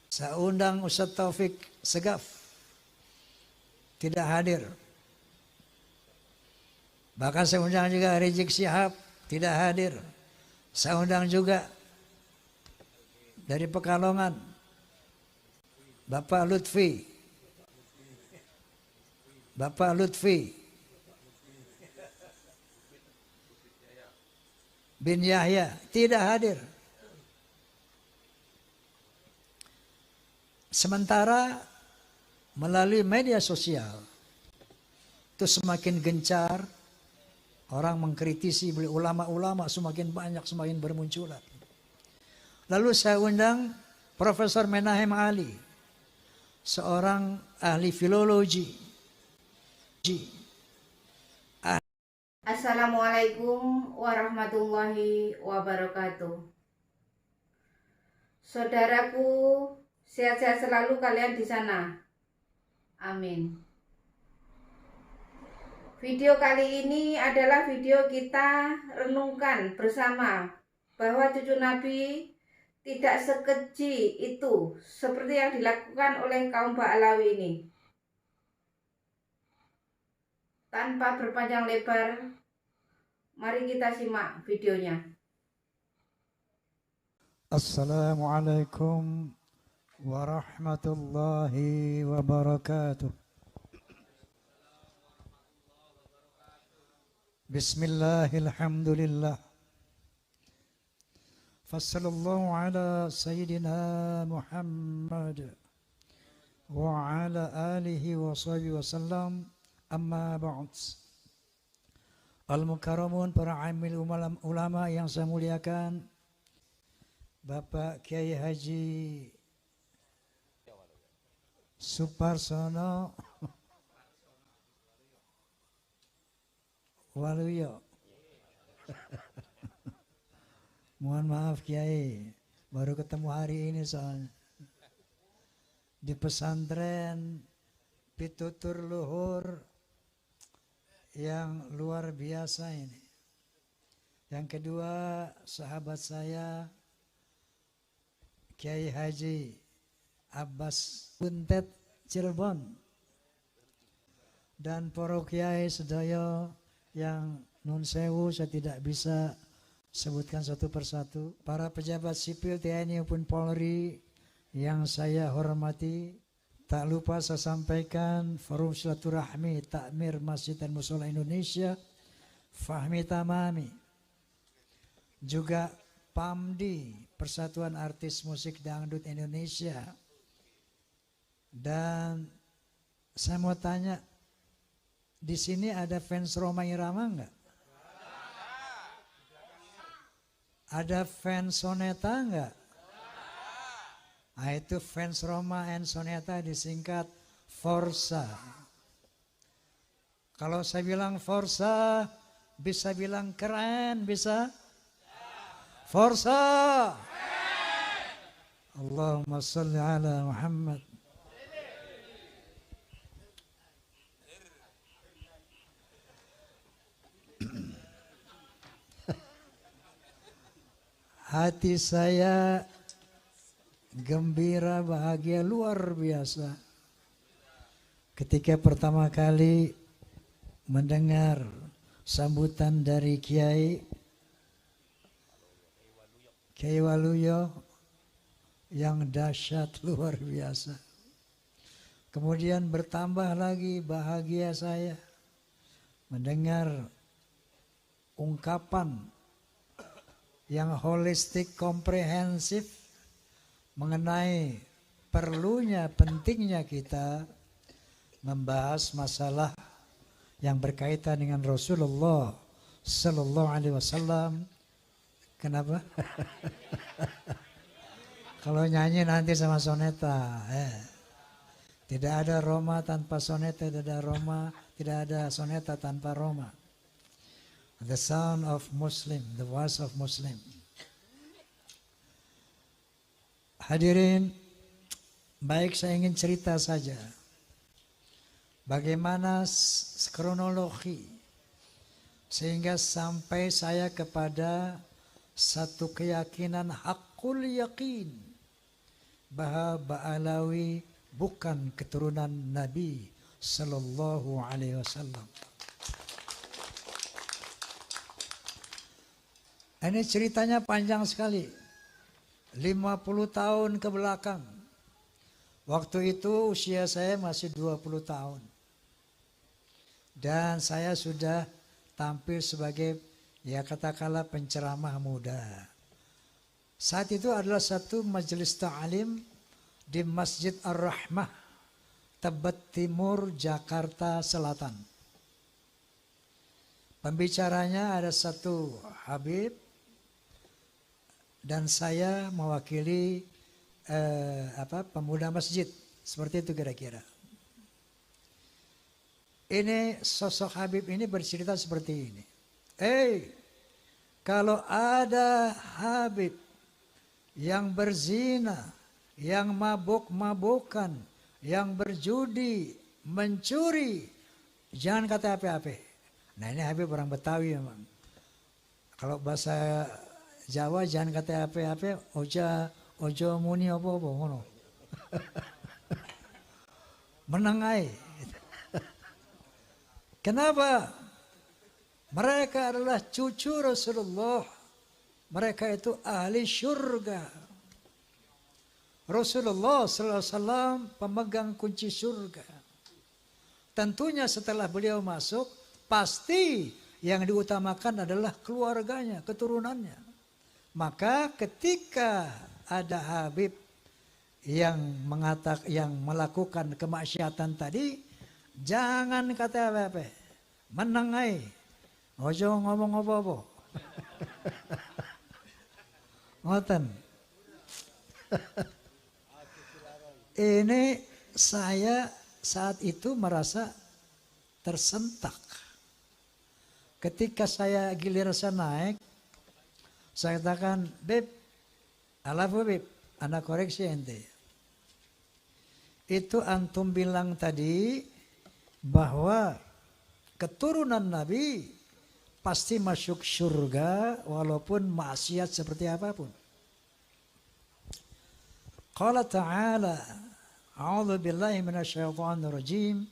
Saya undang Ustadz Taufik Segaf, tidak hadir. Bahkan saya undang juga Rizik Syihab, tidak hadir. Saya undang juga dari Pekalongan, Bapak Lutfi bin Yahya, tidak hadir. Sementara melalui media sosial itu semakin gencar orang mengkritisi ulama-ulama, semakin banyak, semakin bermunculan. Lalu saya undang Profesor Menahem Ali, seorang ahli filologi. Assalamualaikum warahmatullahi wabarakatuh. Saudaraku, sehat-sehat selalu kalian di sana. Amin. Video kali ini adalah video kita renungkan bersama bahwa cucu Nabi tidak sekeji itu seperti yang dilakukan oleh kaum Ba'alawi ini. Tanpa berpanjang lebar, mari kita simak videonya. Assalamualaikum warahmatullahi wabarakatuh. Bismillahirrahmanirrahim. Fassallallahu ala sayyidina Muhammad wa ala alihi wa sahbihi wasallam. Amma ba'd. Al-Mukarramun, para amil ulama yang saya muliakan, Bapak Kiai Haji Suparsono Waluyo. Mohon maaf Kiai, baru ketemu hari ini soalnya. Di pesantren Pitutur Luhur yang luar biasa ini. Yang kedua, sahabat saya Kiai Haji Abbas Buntet Cirebon, dan para kiai sedaya yang nun sewu saya tidak bisa sebutkan satu persatu. Para pejabat sipil TNI maupun Polri yang saya hormati. Tak lupa saya sampaikan Forum Silaturahmi Takmir Masjid dan Mushola Indonesia, Fahmi Tamami, juga PAMDI, Persatuan Artis Musik Dangdut Indonesia. Dan saya mau tanya, di sini ada fans Rhoma Irama enggak? Ada fans Soneta enggak? Nah, itu fans Rhoma and Soneta disingkat Forza. Kalau saya bilang Forza, bisa bilang keren, bisa? Forza! Allahumma salli ala Muhammad. Hati saya gembira, bahagia luar biasa ketika pertama kali mendengar sambutan dari Kiai Waluyo yang dahsyat luar biasa. Kemudian bertambah lagi bahagia saya mendengar ungkapan yang holistik, komprehensif mengenai perlunya, pentingnya kita membahas masalah yang berkaitan dengan Rasulullah Sallallahu Alaihi Wasallam. Kenapa? Kalau nyanyi nanti sama Soneta. Tidak ada Rhoma tanpa Soneta, tidak ada Rhoma, tidak ada Soneta tanpa Rhoma. The sound of Muslim, the voice of Muslim. Hadirin, baik, saya ingin cerita saja bagaimana kronologi sehingga sampai saya kepada satu keyakinan hakul yakin bahwa Ba'alawi bukan keturunan Nabi Sallallahu Alaihi Wasallam. Ini ceritanya panjang sekali. 50 tahun ke belakang. Waktu itu usia saya masih 20 tahun. Dan saya sudah tampil sebagai, ya katakanlah, penceramah muda. Saat itu adalah satu majelis ta'lim di Masjid Ar-Rahmah, Tebet Timur, Jakarta Selatan. Pembicaranya ada satu Habib dan saya mewakili pemuda masjid. Seperti itu kira-kira. Ini sosok Habib ini bercerita seperti ini. Kalau ada Habib yang berzina, yang mabuk-mabukan, yang berjudi, mencuri, jangan kata apa-apa. Nah, ini Habib orang Betawi memang. Kalau bahasa Jawa jangan kata apa-apa, ojo muni apa-apa ngono. Menengai. Kenapa? Mereka adalah cucu Rasulullah. Mereka itu ahli syurga. Rasulullah SAW pemegang kunci surga. Tentunya setelah beliau masuk, pasti yang diutamakan adalah keluarganya, keturunannya. Maka ketika ada Habib yang melakukan kemaksiatan tadi, jangan kata apa-apa, menengai, ojo ngomong apa-apa. Ngoten. Ini saya saat itu merasa tersentak. Ketika saya giliran naik, saya katakan, Beb, alafu Beb, anak koreksi ente. Itu antum bilang tadi bahwa keturunan Nabi pasti masuk surga walaupun maksiat seperti apapun. Qala ta'ala, a'udzu billahi minasyaitonir rajim.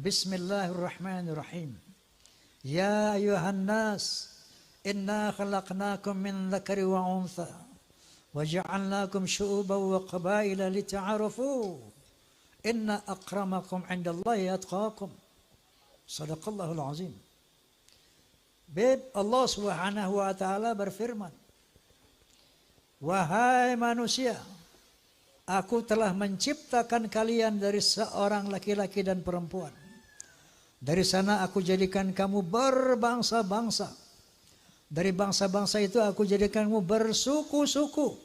Bismillahirrahmanirrahim. Ya ayuhan nas, inna khalaqnakum min dzakari wa untha wa ja'alnakum syu'uban wa qabaila lita'arafu. Inna akramakum 'indallahi atqakum. Shadaqallahul azim. Beb, Allah Subhanahu wa taala berfirman, wahai manusia, aku telah menciptakan kalian dari seorang laki-laki dan perempuan. Dari sana aku jadikan kamu berbangsa-bangsa. Dari bangsa-bangsa itu aku jadikan kamu bersuku-suku.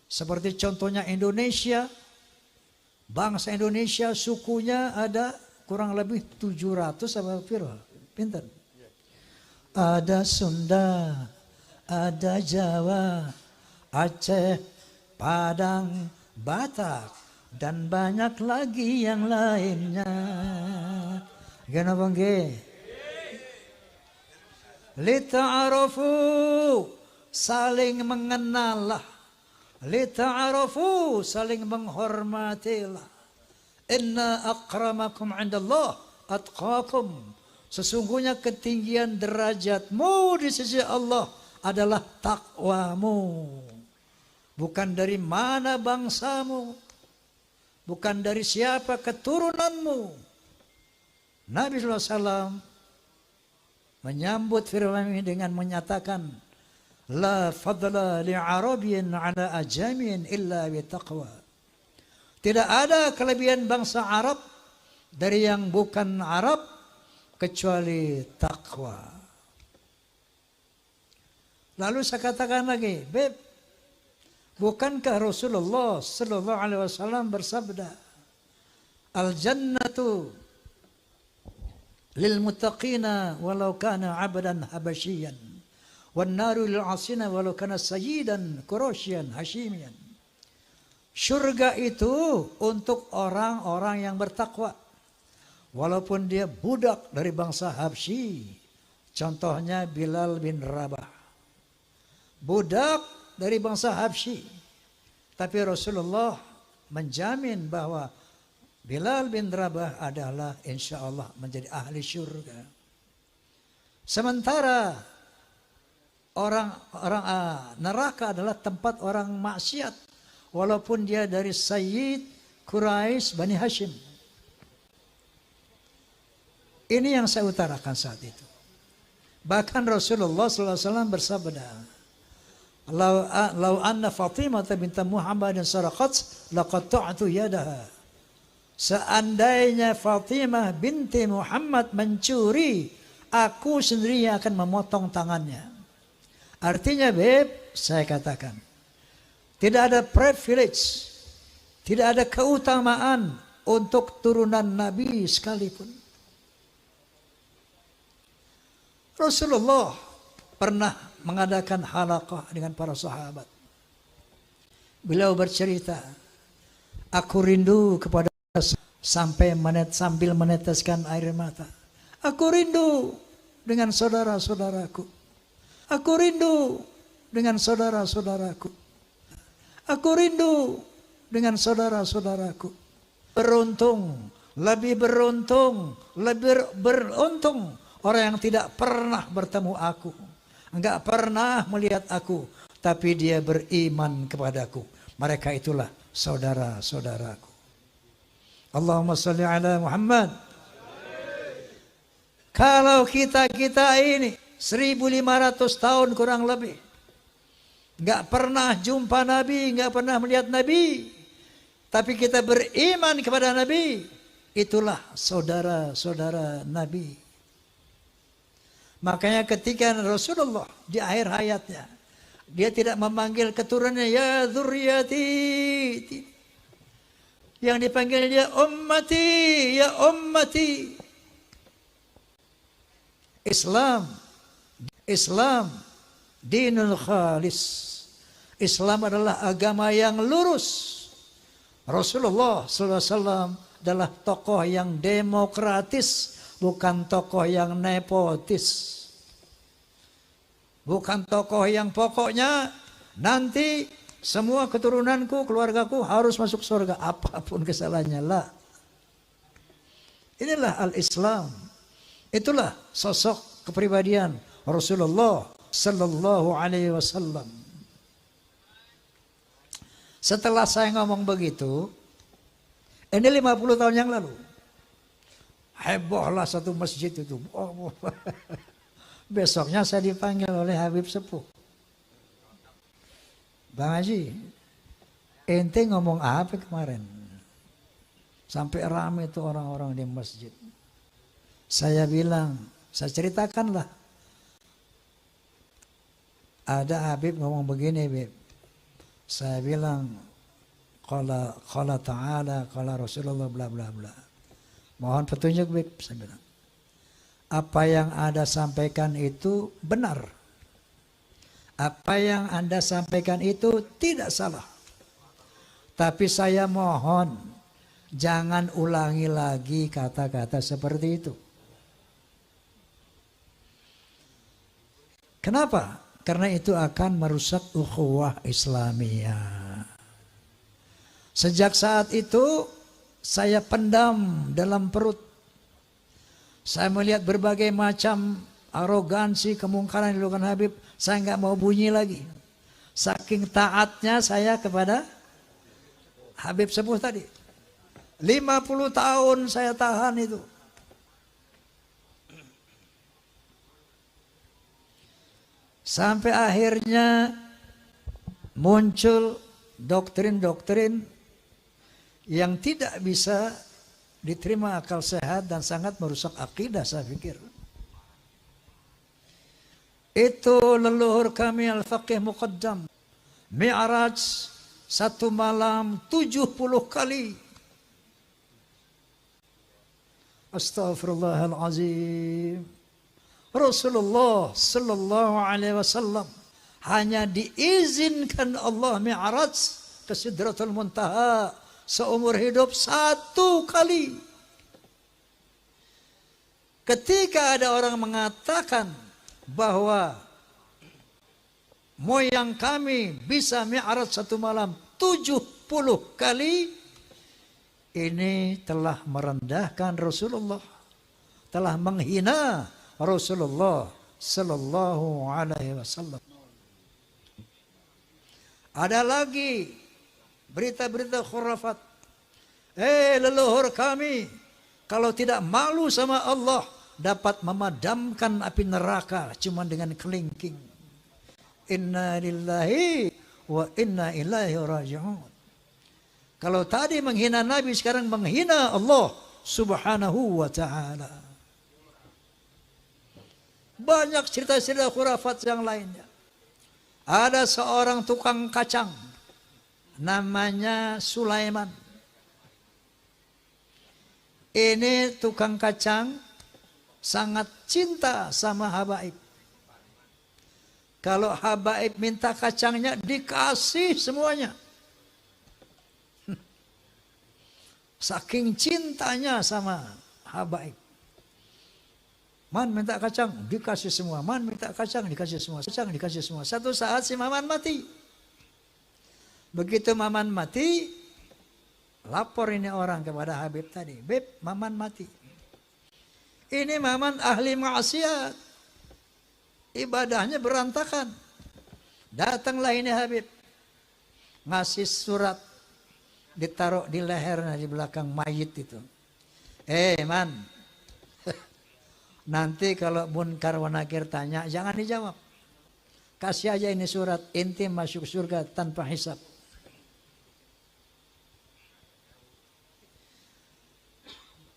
Seperti contohnya Indonesia. Bangsa Indonesia sukunya ada kurang lebih 700 apa piro? Pinten? Ada Sunda, ada Jawa, Aceh, Padang, Batak, dan banyak lagi yang lainnya. Kenapa nggih? Lita'arafu, saling mengenallah. Lita'arafu, saling menghormatilah. Inna akramakum 'indallah atqakum. Sesungguhnya ketinggian derajatmu di sisi Allah adalah takwamu. Bukan dari mana bangsamu, bukan dari siapa keturunanmu. Nabi SAW menyambut firman ini dengan menyatakan, La fadla li'arabiyin ala ajamin illa bitaqwa. Tidak ada kelebihan bangsa Arab dari yang bukan Arab kecuali takwa. Lalu saya katakan lagi, Beb, bukankah Rasulullah sallallahu alaihi wasallam bersabda, Al-jannatu lil muttaqina walau kana 'abdan habasyian wan naru lil 'asina walau kana sayyidan quraisyan hasyimian. Surga itu untuk orang-orang yang bertakwa walaupun dia budak dari bangsa Habsyi. Contohnya Bilal bin Rabah. Budak dari bangsa Habsyi. Tapi Rasulullah menjamin bahwa Bilal bin Rabah adalah insya Allah menjadi ahli syurga. Sementara orang neraka adalah tempat orang maksiat, walaupun dia dari Sayyid Quraisy Bani Hashim. Ini yang saya utarakan saat itu. Bahkan Rasulullah SAW bersabda, "Lau anna Fatimah binti Muhammadin saraqat laqatta'tu yadaha." Seandainya Fatimah binti Muhammad mencuri, aku sendiri akan memotong tangannya. Artinya, Beb, saya katakan, tidak ada privilege, tidak ada keutamaan untuk turunan Nabi sekalipun. Rasulullah pernah mengadakan halaqah dengan para sahabat. Beliau bercerita, aku rindu kepada sampai sambil meneteskan air mata. Aku rindu dengan saudara-saudaraku. Aku rindu dengan saudara-saudaraku. Aku rindu dengan saudara-saudaraku. Beruntung, lebih beruntung orang yang tidak pernah bertemu aku, enggak pernah melihat aku, tapi dia beriman kepadaku. Mereka itulah saudara-saudaraku. Allahumma sholli ala Muhammad. Kalau kita ini 1500 tahun kurang lebih enggak pernah jumpa Nabi, enggak pernah melihat Nabi, tapi kita beriman kepada Nabi, itulah saudara-saudara Nabi. Makanya ketika Rasulullah di akhir hayatnya, dia tidak memanggil keturunannya ya dzurriyyati. Yang dipanggil dia ummati, ya ummati. Islam dinul khalis. Islam adalah agama yang lurus. Rasulullah SAW adalah tokoh yang demokratis, bukan tokoh yang nepotis. Bukan tokoh yang pokoknya nanti semua keturunanku, keluargaku harus masuk surga apapun kesalahannya. Lah. Inilah al-Islam. Itulah sosok kepribadian Rasulullah sallallahu alaihi wasallam. Setelah saya ngomong begitu, ini 50 tahun yang lalu. Hebohlah satu masjid itu. Besoknya saya dipanggil oleh Habib Sepuh. Bang Haji, ente ngomong apa kemarin? Sampai ramai itu orang-orang di masjid. Saya bilang, saya ceritakanlah. Ada Habib ngomong begini, Habib. Saya bilang, qala ta'ala, qala Rasulullah, bla bla bla. Mohon petunjuk, Habib, saya bilang. Apa yang Anda sampaikan itu benar. Apa yang Anda sampaikan itu tidak salah. Tapi saya mohon jangan ulangi lagi kata-kata seperti itu. Kenapa? Karena itu akan merusak ukhuwah Islamiyah. Sejak saat itu saya pendam dalam perut. Saya melihat berbagai macam arogansi, kemungkaran yang dilakukan Habib. Saya nggak mau bunyi lagi. Saking taatnya saya kepada Habib Sepuh tadi. 50 tahun saya tahan itu. Sampai akhirnya muncul doktrin-doktrin yang tidak bisa diterima akal sehat dan sangat merusak akidah, saya pikir. Itu leluhur kami Al-Faqih Muqaddam. Mi'raj satu malam 70 kali. Astaghfirullahalazim. Rasulullah sallallahu alaihi wasallam hanya diizinkan Allah Mi'raj ke Sidratul Muntaha seumur hidup 1 kali. Ketika ada orang mengatakan bahwa moyang kami bisa Mi'raj 1 malam 70 kali, ini telah merendahkan Rasulullah, telah menghina Rasulullah sallallahu alaihi wasallam. Ada lagi berita-berita khurafat. Leluhur kami kalau tidak malu sama Allah dapat memadamkan api neraka cuma dengan kelingking. Inna lillahi wa inna ilaihi raji'un. Kalau tadi menghina Nabi, sekarang menghina Allah subhanahu wa ta'ala. Banyak cerita-cerita khurafat yang lainnya. Ada seorang tukang kacang namanya Sulaiman. Ini tukang kacang sangat cinta sama habaib. Kalau habaib minta kacangnya, dikasih semuanya. Saking cintanya sama habaib. Man minta kacang, dikasih semua. Man minta kacang, dikasih semua. Kacang, dikasih semua. Satu saat si Maman mati. Begitu Maman mati, lapor ini orang kepada Habib tadi. Beb, Maman mati. Ini Maman ahli maksiat. Ibadahnya berantakan. Datanglah ini Habib. Ngasih surat. Ditaruh di lehernya di belakang mayit itu. Man. Nanti kalau Munkar wa Nakir tanya, jangan dijawab. Kasih aja ini surat, inti masuk surga tanpa hisab.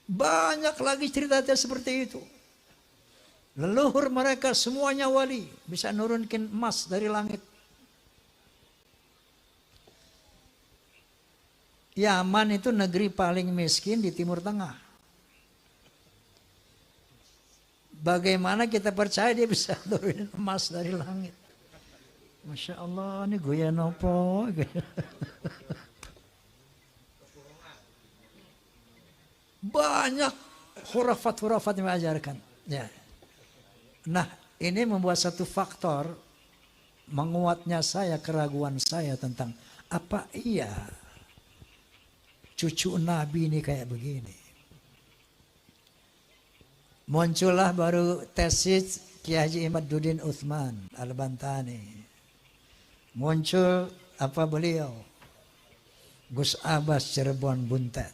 Banyak lagi cerita seperti itu. Leluhur mereka semuanya wali, bisa nurunkin emas dari langit. Yaman itu negeri paling miskin di Timur Tengah. Bagaimana kita percaya dia bisa turunin emas dari langit? Masya Allah, ini goya nopo. Banyak hurafat-hurafat yang mengajarkan. Ya. Nah, ini membuat satu faktor menguatnya saya, keraguan saya tentang apa iya cucu Nabi ini kayak begini. Muncullah baru tesis Kiai Haji Imaduddin Utsman Al-Bantani. Muncul apa beliau? Gus Abbas Cirebon Buntet.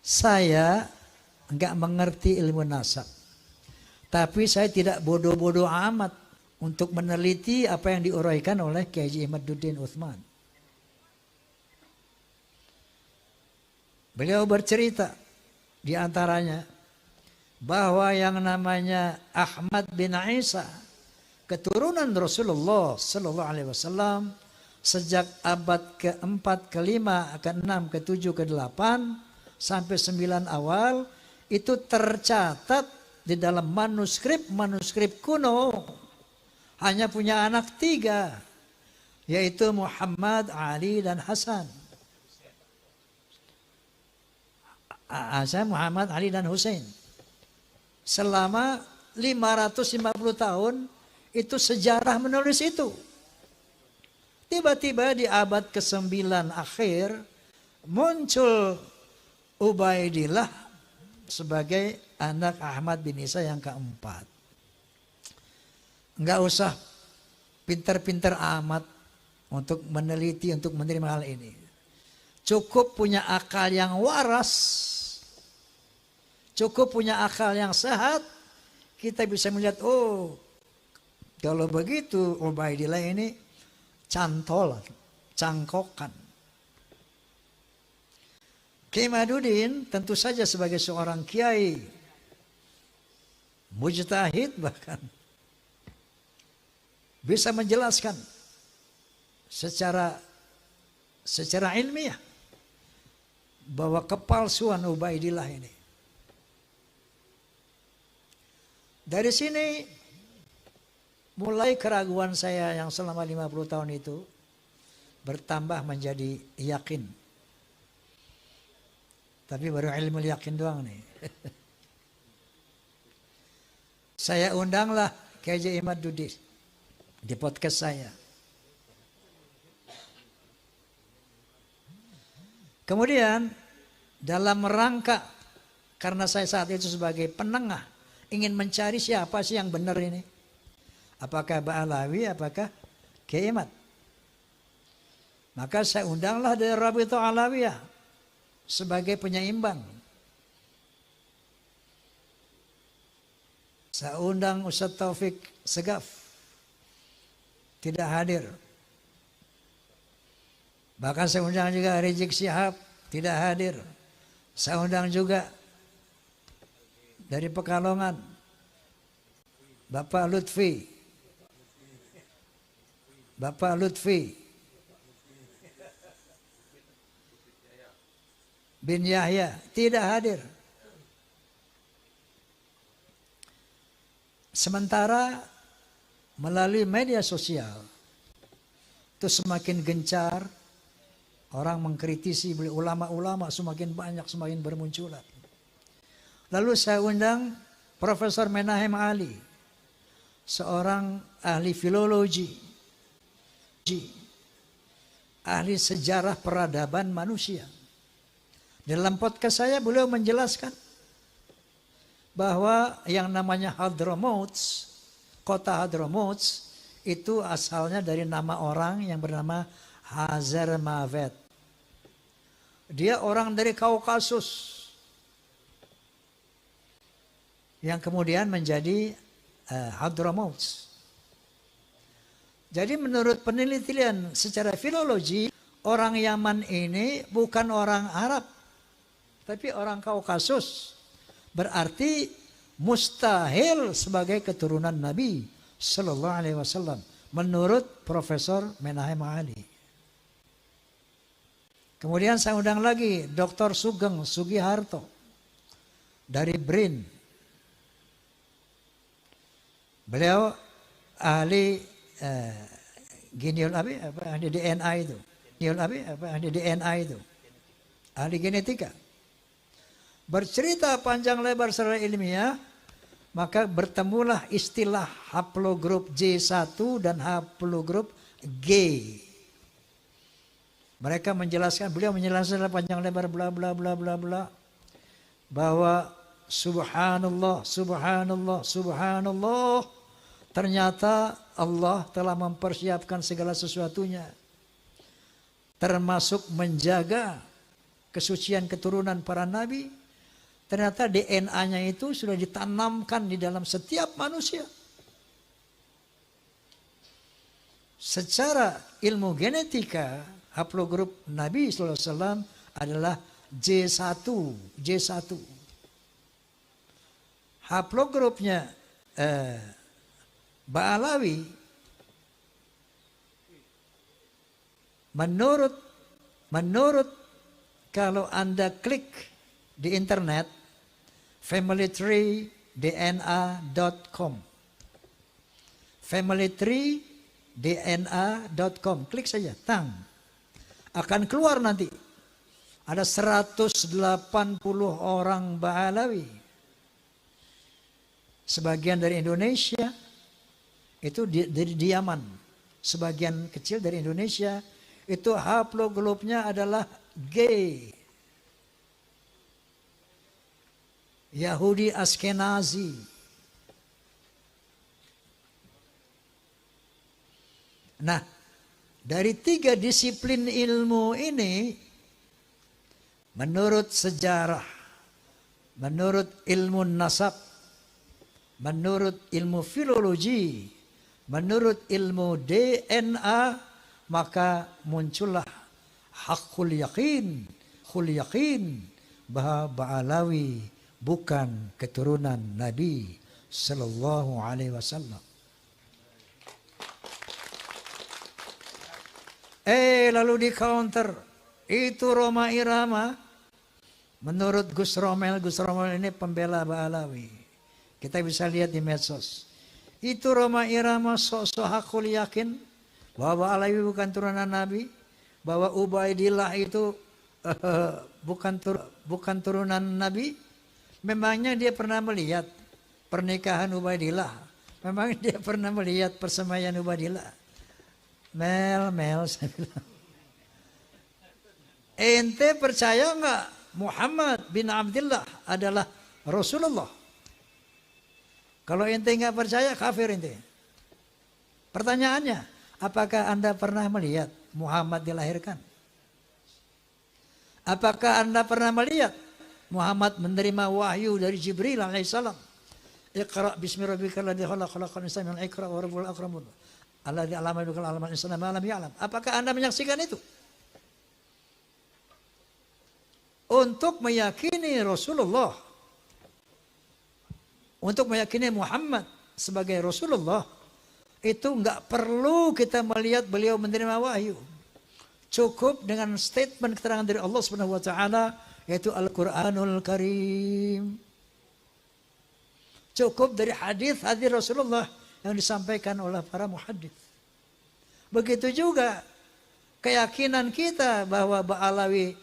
Saya enggak mengerti ilmu nasab. Tapi saya tidak bodoh-bodoh amat untuk meneliti apa yang diuraikan oleh Kiai Haji Imaduddin Utsman. Beliau bercerita di antaranya bahwa yang namanya Ahmad bin Isa, keturunan Rasulullah Sallallahu Alaihi Wasallam, sejak abad ke-4, ke-5, ke-6, ke-7, ke-8 sampai 9 awal itu tercatat di dalam manuskrip kuno. Hanya punya anak 3, yaitu Muhammad, Ali, dan Hasan. Muhammad, Ali, dan Hussein. Selama 550 tahun itu sejarah menulis itu. Tiba-tiba di abad ke-9 akhir muncul Ubaidillah sebagai anak Ahmad bin Isa yang keempat. Enggak usah pintar-pintar amat untuk meneliti, untuk menerima hal ini. Cukup punya akal yang waras. Cukup punya akal yang sehat, kita bisa melihat, oh kalau begitu Ubaidillah ini cantolan, cangkokan. Kiai Imaduddin tentu saja sebagai seorang kiai, mujtahid bahkan, bisa menjelaskan secara ilmiah bahwa kepalsuan Ubaidillah ini. Dari sini mulai keraguan saya yang selama 50 tahun itu bertambah menjadi yakin. Tapi baru ilmu yakin doang nih. Saya undanglah Kiai Haji Imaduddin di podcast saya. Kemudian dalam rangka, karena saya saat itu sebagai penengah, ingin mencari siapa sih yang benar ini. Apakah Ba'alawi, apakah Kiai Imad. Maka saya undanglah dari Rabithah Alawiyah sebagai penyeimbang. Saya undang Ustaz Taufik Segaf, tidak hadir. Bahkan saya undang juga Rizik Syihab, tidak hadir. Saya undang juga dari Pekalongan, Bapak Lutfi. Bin Yahya, tidak hadir. Sementara melalui media sosial itu semakin gencar, orang mengkritisi ulama-ulama semakin banyak, semakin bermunculan. Lalu saya undang Profesor Menahem Ali, seorang ahli filologi, ahli sejarah peradaban manusia. Dalam podcast saya beliau menjelaskan bahwa yang namanya Hadramaut, kota Hadramaut itu asalnya dari nama orang yang bernama Hazarmavet. Dia orang dari Kaukasus yang kemudian menjadi Hadramaut. Jadi menurut penelitian secara filologi, orang Yaman ini bukan orang Arab, tapi orang Kaukasus. Berarti mustahil sebagai keturunan Nabi Sallallahu Alaihi Wasallam menurut Profesor Menahem Ali. Kemudian saya undang lagi Dr. Sugeng Sugiharto dari BRIN. Beliau ahli ahli DNA itu. Ahli DNA itu. Ahli genetika. Bercerita panjang lebar secara ilmiah, maka bertemulah istilah haplogrup J1 dan haplogrup G. Mereka menjelaskan, beliau menjelaskan panjang lebar bla bla bla bla bla, bahwa subhanallah, subhanallah, subhanallah, ternyata Allah telah mempersiapkan segala sesuatunya, termasuk menjaga kesucian keturunan para nabi. Ternyata DNA-nya itu sudah ditanamkan di dalam setiap manusia. Secara ilmu genetika, haplogrup Nabi SAW adalah J1. Haplogrupnya Ba'alawi menurut kalau Anda klik di internet familytreedna.com, familytreedna.com, klik saja, tang, akan keluar nanti ada 180 orang Ba'alawi, sebagian dari Indonesia, itu dari Yaman, sebagian kecil dari Indonesia, itu haplogrupnya adalah G, Yahudi Askenazi. Nah, dari 3 disiplin ilmu ini, menurut sejarah, menurut ilmu nasab, menurut ilmu filologi, menurut ilmu DNA, maka muncullah hakul yakin, bahwa Ba'alawi bukan keturunan Nabi Sallallahu Alaihi Wasallam. Lalu di counter itu Roma Irama. Menurut Gus Romel ini pembela Ba'alawi. Kita bisa lihat di medsos. Itu Roma Irama sok-sok hakul yakin bahwa Ba'alawi bukan turunan Nabi, bahwa Ubaidillah itu bukan turunan Nabi. Memangnya dia pernah melihat pernikahan Ubaidillah? Memang dia pernah melihat persemaian Ubaidillah? Mel, saya bilang. Ente percaya enggak Muhammad bin Abdullah adalah Rasulullah? Kalau ente enggak percaya, kafir ente. Pertanyaannya, apakah Anda pernah melihat Muhammad dilahirkan? Apakah Anda pernah melihat Muhammad menerima wahyu dari Jibril alaihissalam? Iqra bismi rabbikal ladzi khalaq, khalaqal insana min 'alaq, wa rabbul akramun alladzi 'allama bil qalam 'allama al-insana ma lam ya'lam. Apakah Anda menyaksikan itu? Untuk meyakini Rasulullah, untuk meyakini Muhammad sebagai Rasulullah, itu enggak perlu kita melihat beliau menerima wahyu. Cukup dengan statement keterangan dari Allah Subhanahu wa taala, yaitu Al-Qur'anul Karim. Cukup dari hadis-hadis Rasulullah yang disampaikan oleh para muhaddits. Begitu juga keyakinan kita bahwa Ba'alawi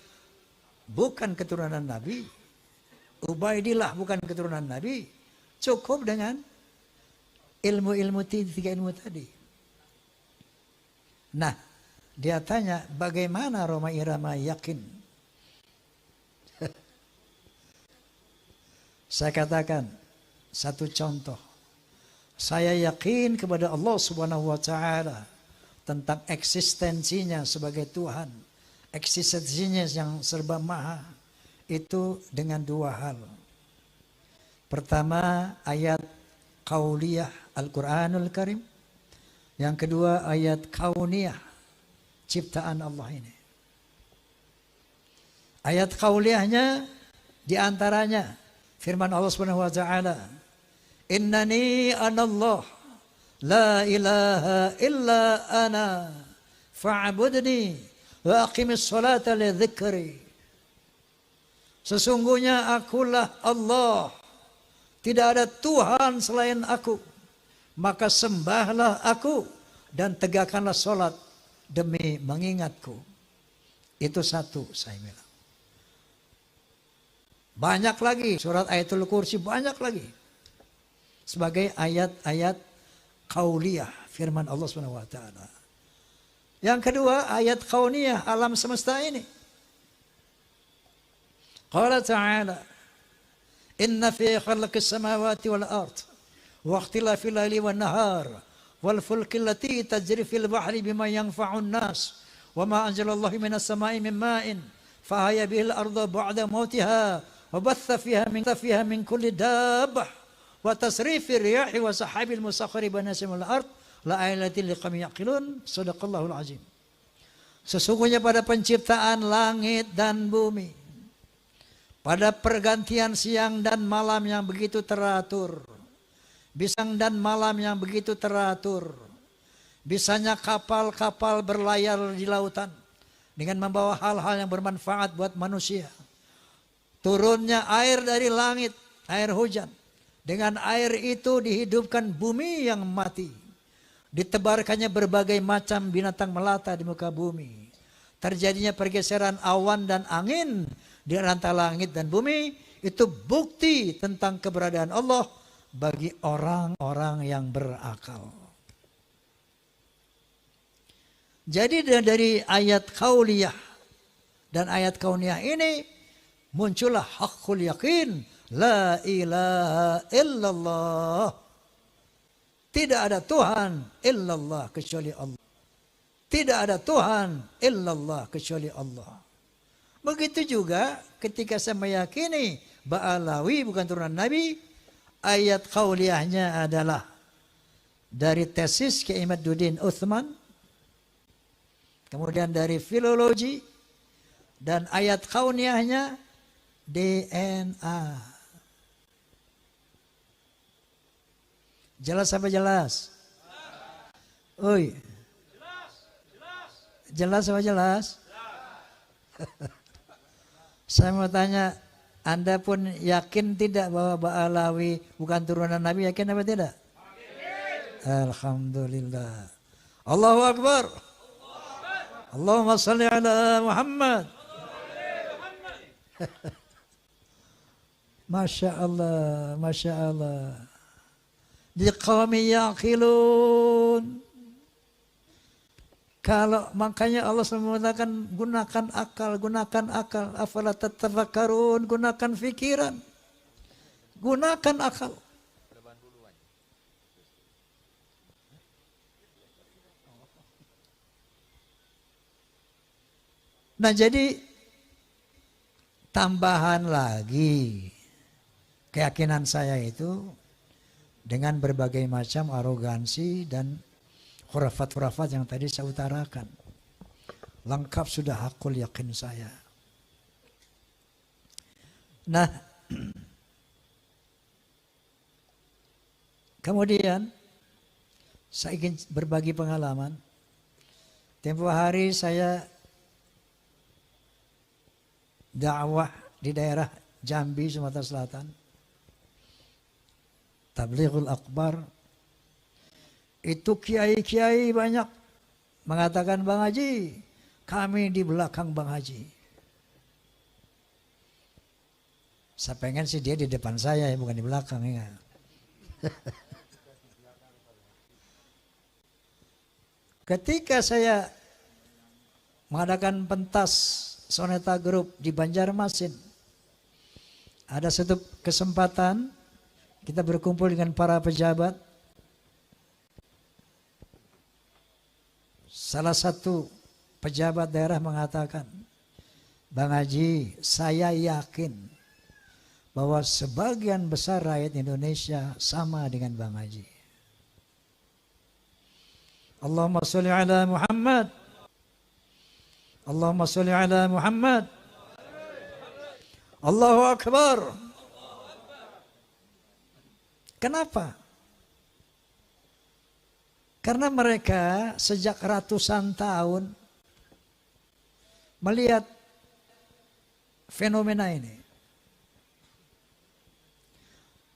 bukan keturunan Nabi, Ubaidillah bukan keturunan Nabi, cukup dengan ilmu-ilmu tiga ilmu tadi. Nah, dia tanya, bagaimana Roma Irama yakin? Saya katakan satu contoh. Saya yakin kepada Allah Subhanahu wa taala tentang eksistensinya sebagai Tuhan, eksistensinya yang serba maha, itu dengan dua hal. Pertama, ayat qauliyah Al-Qur'anul Karim. Yang kedua, ayat kauniyah, ciptaan Allah ini. Ayat qauliyahnya diantaranya firman Allah Subhanahu wa taala, innani anallah la ilaha illa ana fa'budni wa aqimis salata li dzikri. Sesungguhnya akulah Allah, tidak ada Tuhan selain aku, maka sembahlah aku dan tegakkanlah salat demi mengingatku. Itu satu, saya bilang. Banyak lagi, surat Ayatul Kursi banyak lagi. Sebagai ayat-ayat qauliyah, firman Allah SWT. Yang kedua, ayat kauniyah, alam semesta ini. Qala ta'ala, inna fi khalqis samawati wal ard, wa ikhtilafil laili wan nahar, wal fulki allati tajri fil bahri bima yanfa'un nas, wa ma anzalallahu minas sama'i min ma'in, fahaya bihil arda ba'da mautiha, wa batha fiha min kulli dabbah, wa tasrifir riyahi wa sahabil musakhkhari baina samawati wal ard, la ayatin liqaumin yaqilun. Shadaqallahul azim. Sesungguhnya pada penciptaan langit dan bumi, pada pergantian siang dan malam yang begitu teratur, siang dan malam yang begitu teratur, bisanya kapal-kapal berlayar di lautan dengan membawa hal-hal yang bermanfaat buat manusia, turunnya air dari langit, air hujan, dengan air itu dihidupkan bumi yang mati, ditebarkannya berbagai macam binatang melata di muka bumi, terjadinya pergeseran awan dan angin di antara langit dan bumi. Itu bukti tentang keberadaan Allah bagi orang-orang yang berakal. Jadi dari ayat qauliyah dan ayat kauniyah ini muncullah haqqul yakin, la ilaha illallah. Tidak ada Tuhan illallah kecuali Allah. Tidak ada Tuhan illallah kecuali Allah. Begitu juga ketika saya meyakini Ba'alawi bukan turunan Nabi, ayat qauliyahnya adalah dari tesis Kiai Imaduddin Utsman, kemudian dari filologi, dan ayat kauniyahnya DNA. Jelas apa jelas? Oi. Jelas apa jelas? Saya mau tanya, Anda pun yakin tidak bahwa Ba'alawi bukan turunan Nabi? Yakin apa tidak? Alhamdulillah. Allahu Akbar. Allahumma salli ala Muhammad. Masya Allah, Masya Allah. Liqawmi yaqilun. Kalau makanya Allah selalu mengatakan gunakan akal, afala tatafakkarun, gunakan pikiran, gunakan akal. Nah jadi tambahan lagi keyakinan saya itu dengan berbagai macam arogansi dan khurafat-khurafat yang tadi saya utarakan. Lengkap sudah hakul yakin saya. Nah, kemudian saya ingin berbagi pengalaman. Tempo hari saya dakwah di daerah Jambi, Sumatera Selatan. Tablighul Akbar. Itu kiai-kiai banyak mengatakan, Bang Haji, kami di belakang Bang Haji. Saya pengen sih dia di depan saya, bukan di belakang ya. Ketika saya mengadakan pentas Soneta Group di Banjarmasin, ada satu kesempatan kita berkumpul dengan para pejabat. Salah satu pejabat daerah mengatakan, Bang Haji, saya yakin bahwa sebagian besar rakyat Indonesia sama dengan Bang Haji. Allahumma sholli ala Muhammad. Allahumma sholli ala Muhammad. Allahu Akbar. Kenapa? Karena mereka sejak ratusan tahun melihat fenomena ini.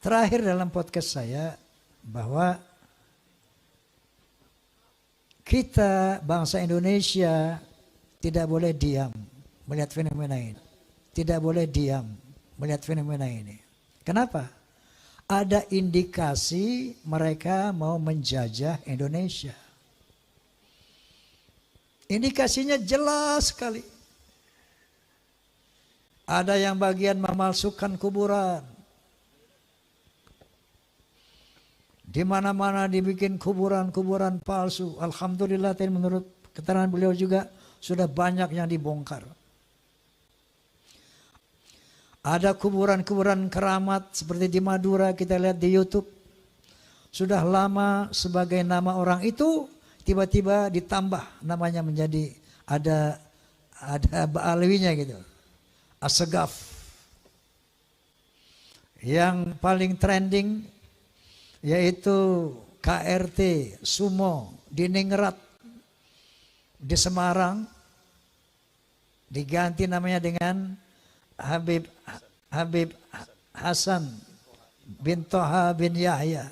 Terakhir dalam podcast saya bahwa kita bangsa Indonesia tidak boleh diam melihat fenomena ini. Tidak boleh diam melihat fenomena ini. Kenapa? Ada indikasi mereka mau menjajah Indonesia. Indikasinya jelas sekali. Ada yang bagian memalsukan kuburan. Di mana-mana dibikin kuburan-kuburan palsu. Alhamdulillah menurut keterangan beliau juga sudah banyak yang dibongkar. Ada kuburan-kuburan keramat seperti di Madura, kita lihat di YouTube. Sudah lama sebagai nama orang itu tiba-tiba ditambah namanya menjadi ada Ba'alwinya gitu. Assegaf. Yang paling trending yaitu KRT Sumo di Ningrat di Semarang, diganti namanya dengan Habib Hasan bin Toha bin Yahya.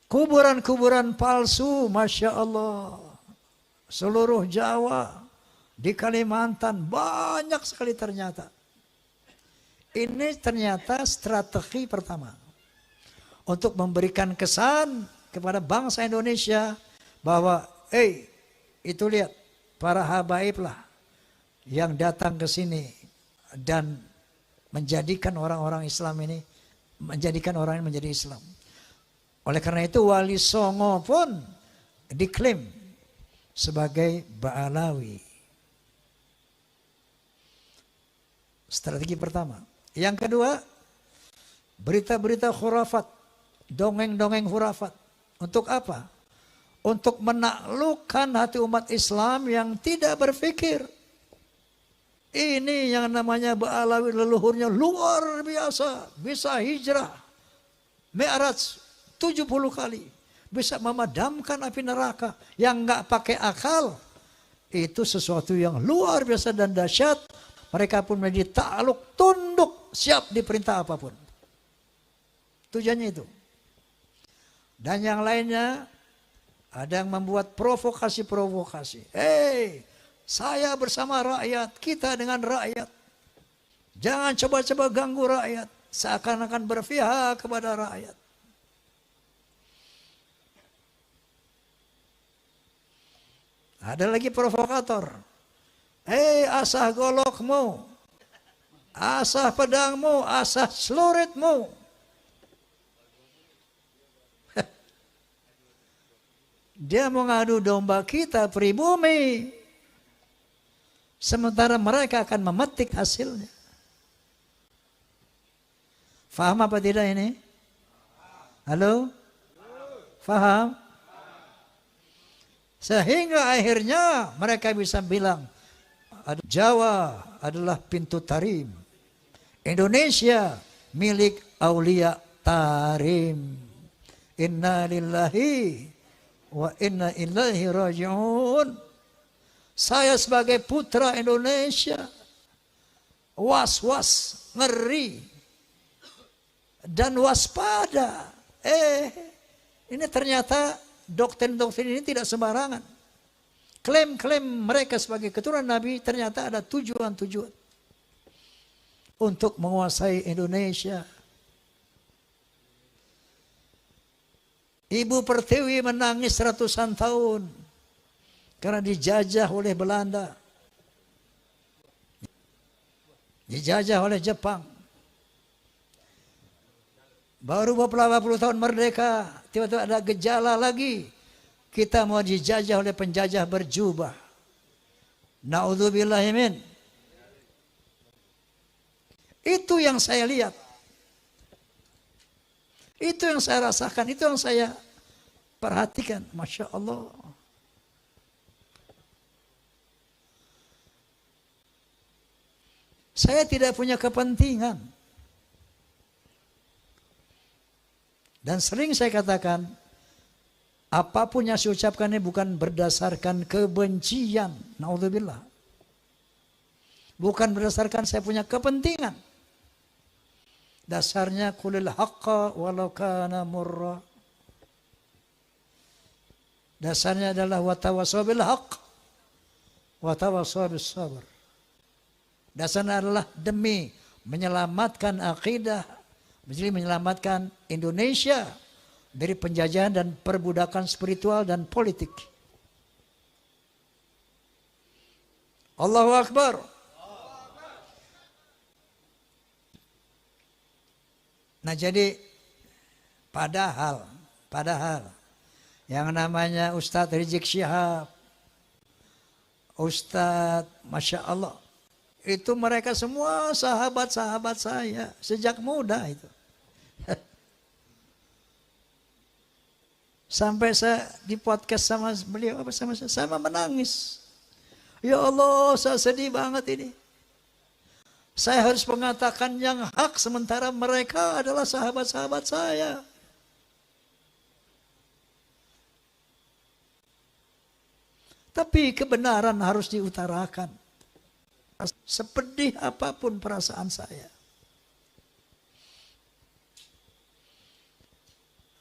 Kuburan-kuburan palsu, Masya Allah. Seluruh Jawa, di Kalimantan, banyak sekali ternyata. Ini ternyata strategi pertama. Untuk memberikan kesan kepada bangsa Indonesia bahwa, itu lihat, para habaib lah yang datang ke sini dan menjadikan orang-orang Islam ini, menjadikan orang ini menjadi Islam. Oleh karena itu Wali Songo pun diklaim sebagai Ba'alawi. Strategi pertama. Yang kedua, berita-berita khurafat, dongeng-dongeng khurafat. Untuk apa? Untuk menaklukkan hati umat Islam yang tidak berpikir. Ini yang namanya Ba'alawi, leluhurnya luar biasa. Bisa hijrah, Mi'raj 70 kali. Bisa memadamkan api neraka yang nggak pakai akal. Itu sesuatu yang luar biasa dan dahsyat. Mereka pun menjadi takluk, tunduk, siap diperintah apapun. Tujuannya itu. Dan yang lainnya, ada yang membuat provokasi-provokasi. Saya bersama rakyat, kita dengan rakyat. Jangan coba-coba ganggu rakyat. Seakan-akan berpihak kepada rakyat. Ada lagi provokator. Asah golokmu, asah pedangmu, asah celuritmu. Dia mengadu domba kita pribumi. Sementara mereka akan memetik hasilnya. Faham apa tidak ini? Halo? Faham? Sehingga akhirnya mereka bisa bilang, Jawa adalah pintu tarim. Indonesia milik Aulia Tarim. Inna lillahi wa inna ilaihi raji'un. Saya sebagai putra Indonesia was-was, ngeri, dan waspada. Ini ternyata doktrin-doktrin ini tidak sembarangan. Klaim-klaim mereka sebagai keturunan Nabi ternyata ada tujuan-tujuan untuk menguasai Indonesia. Ibu Pertiwi menangis ratusan tahun karena dijajah oleh Belanda, dijajah oleh Jepang. Baru beberapa puluh tahun merdeka, tiba-tiba ada gejala lagi. Kita mau dijajah oleh penjajah berjubah. Na'udzubillahimin. Itu yang saya lihat. Itu yang saya rasakan, itu yang saya perhatikan. Masya Allah. Saya tidak punya kepentingan. Dan sering saya katakan, apapun yang saya ucapkan ini bukan berdasarkan kebencian. Na'udzubillah. Bukan berdasarkan saya punya kepentingan. Dasarnya kulil haqqa walau kana murra. Dasarnya adalah watawassaw bil haqq watawassaw bis sabr. Dasarnya adalah demi menyelamatkan akidah, jadi menyelamatkan Indonesia dari penjajahan dan perbudakan spiritual dan politik. Allahu Akbar. Nah jadi padahal yang namanya Ustadz Rizik Syihab, Ustadz Masya Allah, itu mereka semua sahabat-sahabat saya sejak muda itu. Sampai saya di podcast sama beliau sama menangis. Ya Allah, saya sedih banget ini. Saya harus mengatakan yang hak sementara mereka adalah sahabat-sahabat saya. Tapi kebenaran harus diutarakan. Sepedih apapun perasaan saya.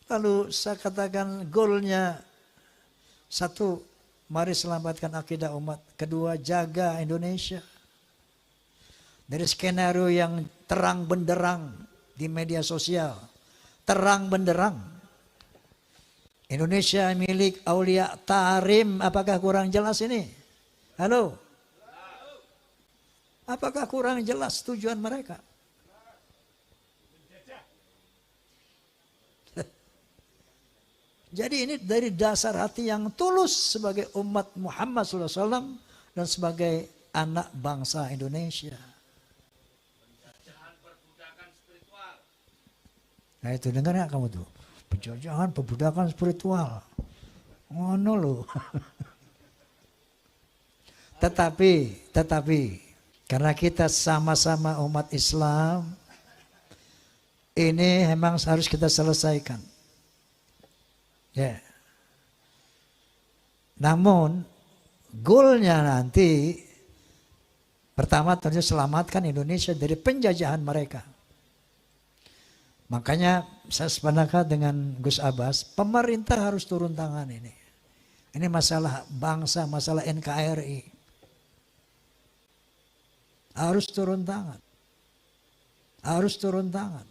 Lalu saya katakan goalnya satu, mari selamatkan akidah umat. Kedua, jaga Indonesia. Dari skenario yang terang benderang di media sosial. Terang benderang. Indonesia milik Aulia Tarim. Apakah kurang jelas ini? Halo? Apakah kurang jelas tujuan mereka? Jadi ini dari dasar hati yang tulus sebagai umat Muhammad SAW dan sebagai anak bangsa Indonesia. Nah itu dengar gak kamu tuh? Penjajahan, perbudakan spiritual. Ngono loh. Tetapi karena kita sama-sama umat Islam, ini memang harus kita selesaikan. Ya. Namun goalnya nanti pertama tentu selamatkan Indonesia dari penjajahan mereka. Makanya saya sependapat dengan Gus Abbas, pemerintah harus turun tangan ini. Ini masalah bangsa, masalah NKRI. Harus turun tangan. Harus turun tangan.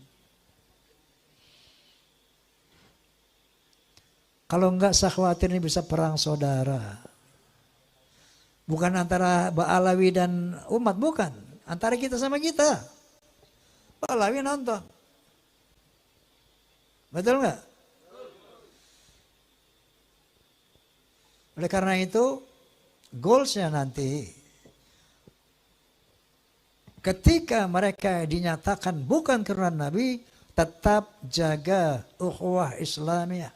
Kalau enggak saya khawatir ini bisa perang saudara. Bukan antara Ba'alawi dan umat, bukan. Antara kita sama kita. Ba'alawi nonton. Betul nggak? Oleh karena itu, goalsnya nanti, ketika mereka dinyatakan bukan keturunan Nabi, tetap jaga ukhuwah Islamiyah.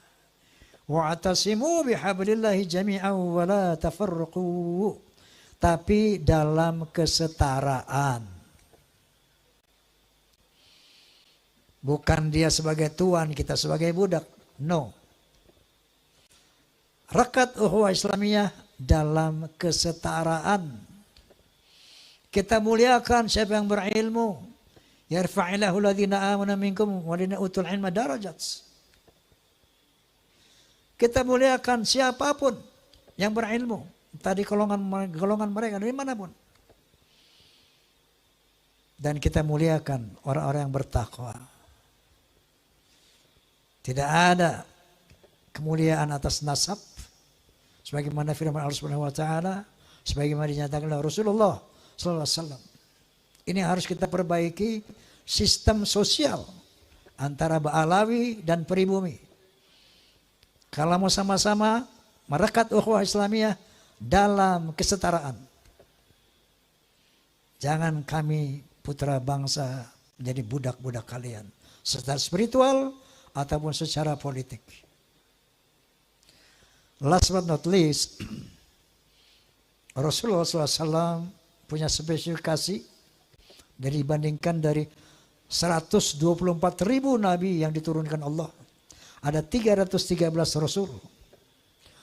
Wa'tasimu bihablillahi jami'an wa la tafarruqu. Tapi dalam kesetaraan. Bukan dia sebagai tuan, kita sebagai budak. No. Rekat ukhuwah Islamiyah dalam kesetaraan. Kita muliakan siapa yang berilmu. Yarfa'illahu alladhina amanu minkum walladhina utul ilma darajat. Kita muliakan siapapun yang berilmu. Tadi golongan mereka dari manapun. Dan kita muliakan orang-orang yang bertakwa. Tidak ada kemuliaan atas nasab. Sebagaimana firman Allah Subhanahu wa taala, sebagaimana dinyatakan oleh Rasulullah sallallahu alaihi wasallam. Ini harus kita perbaiki sistem sosial antara Ba'alawi dan pribumi. Kalau mau sama-sama merekat ukhuwah Islamiyah dalam kesetaraan. Jangan kami putra bangsa menjadi budak-budak kalian. Secara spiritual ataupun secara politik. Last but not least, Rasulullah SAW punya spesifikasi dibandingkan dari 124.000 nabi yang diturunkan Allah. Ada 313 Rasul.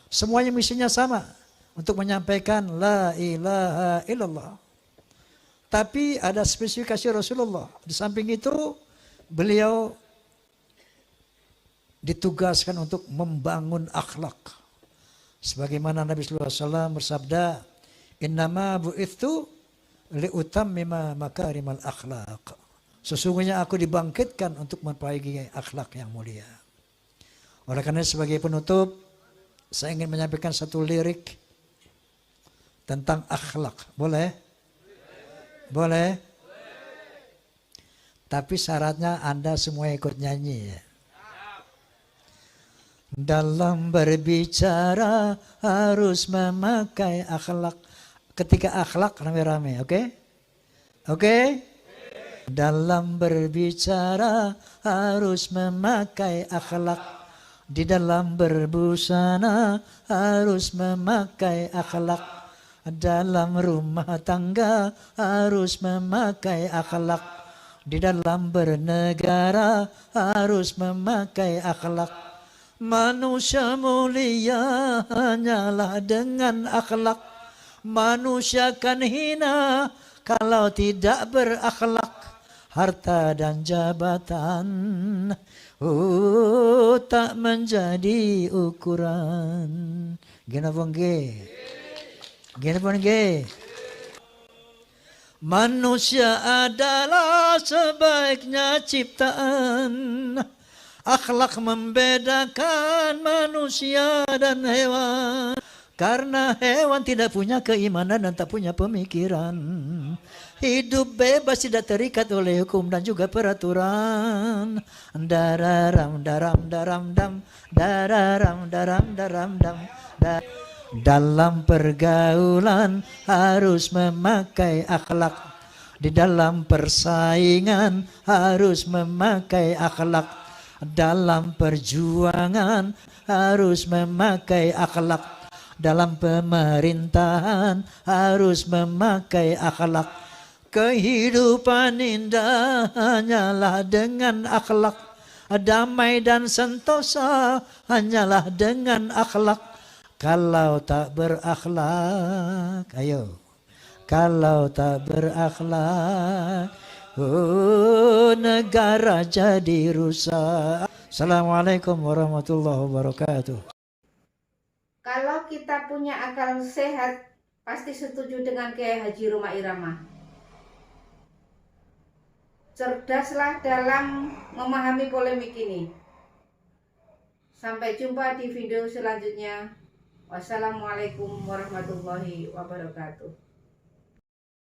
Semuanya misinya sama. Untuk menyampaikan la ilaha illallah. Tapi ada spesifikasi Rasulullah. Di samping itu beliau ditugaskan untuk membangun akhlak. Sebagaimana Nabi sallallahu alaihi wasallam bersabda, "Innama bu'itsu liutammima makarimal akhlaq." Sesungguhnya aku dibangkitkan untuk memperbaiki akhlak yang mulia. Oleh karena sebagai penutup, saya ingin menyampaikan satu lirik tentang akhlak. Boleh? Boleh? Tapi syaratnya Anda semua ikut nyanyi ya. Dalam berbicara harus memakai akhlak. Ketika akhlak rame-rame, oke? Oke? Dalam berbicara harus memakai akhlak. Di dalam berbusana harus memakai akhlak. Dalam rumah tangga harus memakai akhlak. Di dalam bernegara harus memakai akhlak. Manusia mulia hanyalah dengan akhlak. Manusia kan hina kalau tidak berakhlak. Harta dan jabatan tak menjadi ukuran. Gina bongge. Gina bongge. Manusia adalah sebaiknya ciptaan. Akhlak membedakan manusia dan hewan. Karena hewan tidak punya keimanan dan tak punya pemikiran. Hidup bebas tidak terikat oleh hukum dan juga peraturan. Dararam daram daram dam. Dararam daram daram dam. Dalam pergaulan harus memakai akhlak. Di dalam persaingan harus memakai akhlak. Dalam perjuangan harus memakai akhlak. Dalam pemerintahan harus memakai akhlak. Kehidupan indah hanyalah dengan akhlak. Damai dan sentosa hanyalah dengan akhlak. Kalau tak berakhlak, ayo. Kalau tak berakhlak, negara jadi rusak. Assalamualaikum warahmatullahi wabarakatuh. Kalau kita punya akal sehat, pasti setuju dengan Kiai Haji Roma Irama. Cerdaslah dalam memahami polemik ini. Sampai jumpa di video selanjutnya. Wassalamualaikum warahmatullahi wabarakatuh.